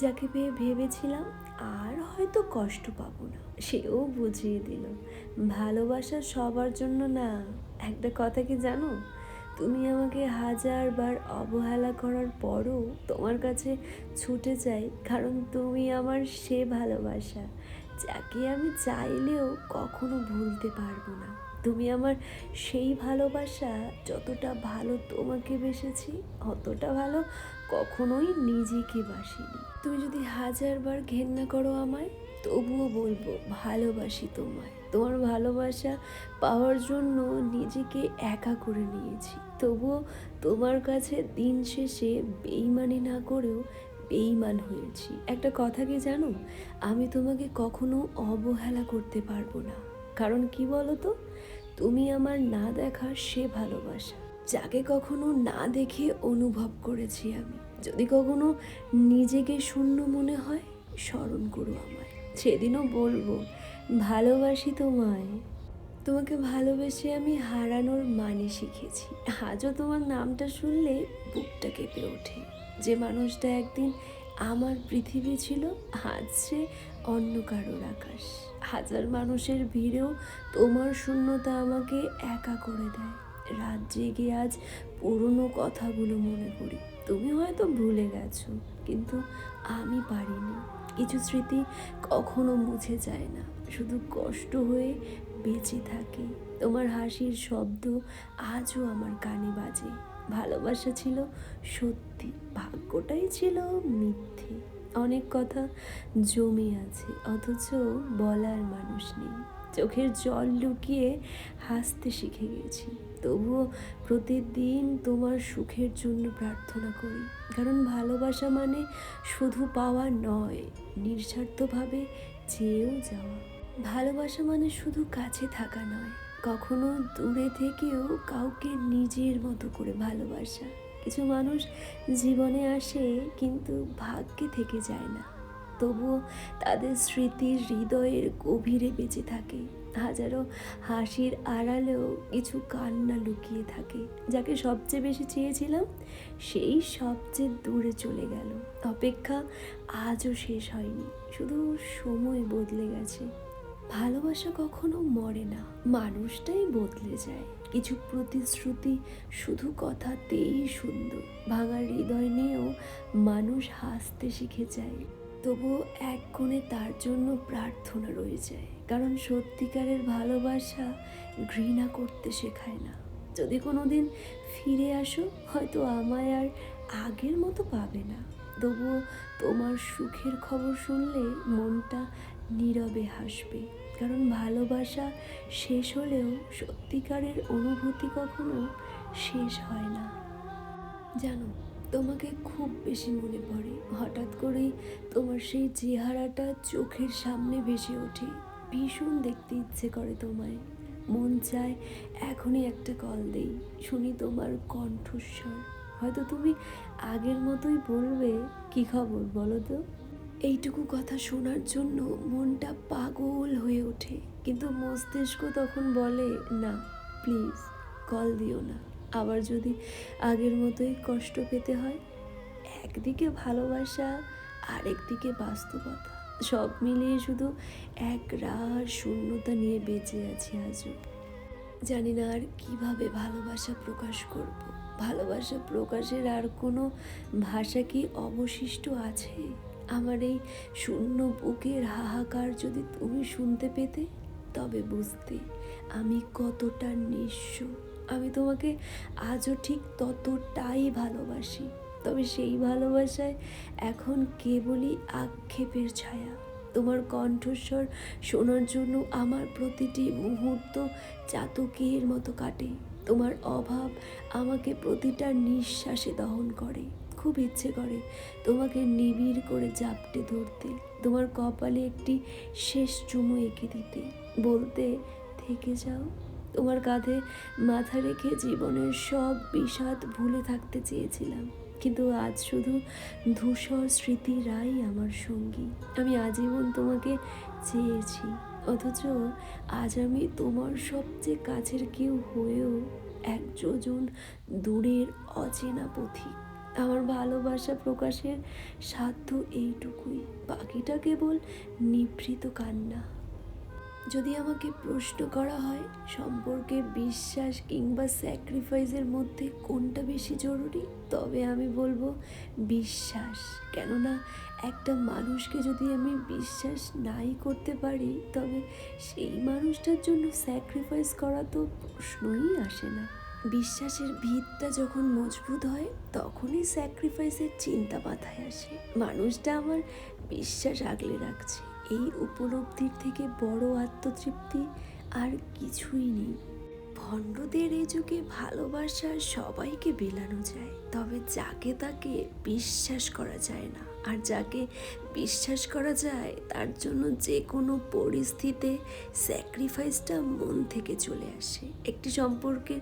যাকে পেয়ে ভেবেছিলাম আর হয়তো কষ্ট পাবো না, সেও বুঝিয়ে দিল ভালোবাসা সবার জন্য না। একটা কথা কি জানো, তুমি আমাকে হাজারবার অবহেলা করার পরও তোমার কাছে ছুটে যাই, কারণ তুমি আমার সে ভালোবাসা যাকে আমি চাইলেও কখনো ভুলতে পারবো না। তুমি আমার সেই ভালোবাসা, যতটা ভালো তোমাকে বেসেছি অতটা ভালো কখনোই নিজেকে বাসিনি। তুমি যদি হাজারবার ঘেন্না করো আমায়, তবুও বলবো ভালোবাসি তোমায়। তোমার ভালোবাসা পাওয়ার জন্য নিজেকে একা করে নিয়েছি, তবুও তোমার কাছে দিন শেষে বেইমানি না করেও বেইমান হয়েছি। একটা কথা কি জানো, আমি তোমাকে কখনো অবহেলা করতে পারবো না। কারণ কি বলো তো, তুমি আমার না দেখা সে ভালোবাসা, যাকে কখনো না দেখে অনুভব করেছি আমি। যদি কখনো নিজেকে শূন্য মনে হয়, স্মরণ করো আমায়, সেদিনও বলবো ভালোবাসি তোমায়। তোমাকে ভালোবেসে আমি হারানোর মানে শিখেছি। আজও তোমার নামটা শুনলে বুকটা কেঁপে ওঠে। যে মানুষটা একদিন আমার পৃথিবী ছিল, আজ সে অন্য কারোর আকাশ। হাজার মানুষের ভিড়েও তোমার শূন্যতা আমাকে একা করে দেয়। রাত জেগে আজ পুরনো কথাগুলো মনে করি। তুমি হয়তো ভুলে গেছো, কিন্তু আমি পারিনি। কিছু স্মৃতি কখনো মুছে যায় না, শুধু কষ্ট হয়ে বেঁচে থাকে। তোমার হাসির শব্দ আজও আমার কানে বাজে। ভালোবাসা ছিল সত্যি, ভাগ্যটাই ছিল মিথ্যে। অনেক কথা জমে আছে, অথচ বলার মানুষ নেই। চোখের জল লুকিয়ে হাসতে শিখে গেছি, তবুও প্রতিদিন তোমার সুখের জন্য প্রার্থনা করি। কারণ ভালোবাসা মানে শুধু পাওয়া নয়, নিঃস্বার্থভাবে চেয়েও যাওয়া। ভালোবাসা মানে শুধু কাছে থাকা নয়, কখনো দূরে থেকেও কাউকে নিজের মতো করে ভালোবাসা। কিছু মানুষ জীবনে আসে কিন্তু ভাগ্যে থেকে যায় না, তবুও তাদের স্মৃতির হৃদয়ের গভীরে বেঁচে থাকে। হাজারো হাসির আড়ালেও কিছু কান্না লুকিয়ে থাকে। যাকে সবচেয়ে বেশি চেয়েছিলাম, সেই সবচেয়ে দূরে চলে গেল। অপেক্ষা আজও শেষ হয়নি, শুধু সময় বদলে গেছে। ভালোবাসা কখনো মরে না, মানুষটাই বদলে যায়। কিছু প্রতিশ্রুতি শুধু কথাতেই সুন্দর, ভাঙা হৃদয় নিয়েও মানুষ হাসতে শিখে যায়। তবুও এক কোণে তার জন্য প্রার্থনা রয়ে যায়, কারণ সত্যিকারের ভালোবাসা ঘৃণা করতে শেখায় না। যদি কোনো দিন ফিরে আসো, হয়তো আমায় আর আগের মতো পাবে না, তবুও তোমার সুখের খবর শুনলে মনটা নীরবে হাসবে। কারণ ভালোবাসা শেষ হলেও সত্যিকারের অনুভূতি কখনো শেষ হয় না। জানো, তোমাকে খুব বেশি মনে পড়ে। হঠাৎ করেই তোমার সেই চেহারাটা চোখের সামনে ভেসে ওঠে। ভীষণ দেখতে ইচ্ছে করে তোমায়। মন চায় এখনই একটা কল দেই, শুনি তোমার কণ্ঠস্বর। হয়তো তুমি আগের মতোই বলবে, কি খবর বলো তো। এইটুকু কথা শোনার জন্য মনটা পাগল হয়ে ওঠে, কিন্তু মস্তিষ্ক তখন বলে না, প্লিজ কল দিও না। আবার যদি আগের মতোই কষ্ট পেতে হয়। একদিকে ভালোবাসা, আরেকদিকে বাস্তবতা, সব মিলিয়ে শুধু এক রাত শূন্যতা নিয়ে বেঁচে আছি আজও। জানি না আর কিভাবে ভালোবাসা প্রকাশ করব। ভালোবাসা প্রকাশের আর কোনো ভাষা কি অবশিষ্ট আছে? আমার এই শূন্য বুকের হাহাকার যদি তুমি শুনতে পেতে, তবে বুঝতে আমি কতটা নিঃস্ব। আমি তোমাকে আজও ঠিক ততটাই ভালোবাসি, তবে সেই ভালোবাসায় এখন কেবলই আক্ষেপের ছায়া। তোমার কণ্ঠস্বর শোনার জন্য আমার প্রতিটি মুহূর্ত চাতকের মতো কাটে। তোমার অভাব আমাকে প্রতিটা নিঃশ্বাসে দহন করে। খুব ইচ্ছে করে তোমাকে নিবিড় করে জাপটে ধরতে, তোমার কপালে একটি শেষ চুমু এঁকে দিতে, বলতে থেকে যাও। তোমার কাঁধে মাথা রেখে জীবনের সব বিষাদ ভুলে থাকতে চেয়েছিলাম, কিন্তু আজ শুধু ধূসর স্মৃতিরাই আমার সঙ্গী। আমি আজীবন তোমাকে চেয়েছি, অথচ আজ আমি তোমার সবচেয়ে কাছের কেউ হয়েও এক যোজন দূরের অচেনা পথিক। আমার ভালোবাসা প্রকাশের সাধ্য এইটুকুই, বাকিটা কেবল নিভৃত কান্না। যদি আমাকে প্রশ্ন করা হয় সম্পর্কে বিশ্বাস কিংবা স্যাক্রিফাইসের মধ্যে কোনটা বেশি জরুরি, তবে আমি বলবো বিশ্বাস। কেননা একটা মানুষকে যদি আমি বিশ্বাস নাই করতে পারি, তবে সেই মানুষটার জন্য স্যাক্রিফাইস করা তো প্রশ্নই আসে না। বিশ্বাসের ভিতটা যখন মজবুত হয় তখনই স্যাক্রিফাইসের চিন্তা মাথায় আসে। মানুষটা আমার বিশ্বাস আগলে রাখছে, এই উপলব্ধির থেকে বড় আত্মতৃপ্তি আর কিছুই নেই। ভণ্ডদের এই যুগে ভালোবাসা সবাইকে বিলানো যায়, তবে যাকে তাকে বিশ্বাস করা যায় না। আর যাকে বিশ্বাস করা যায় তার জন্য যে কোনো পরিস্থিতিতে স্যাক্রিফাইসটা মন থেকে চলে আসে। একটি সম্পর্কের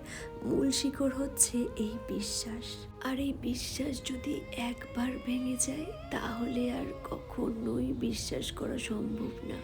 মূল শিকড় হচ্ছে এই বিশ্বাস, আর এই বিশ্বাস যদি একবার ভেঙে যায় তাহলে আর কখনোই বিশ্বাস করা সম্ভব না।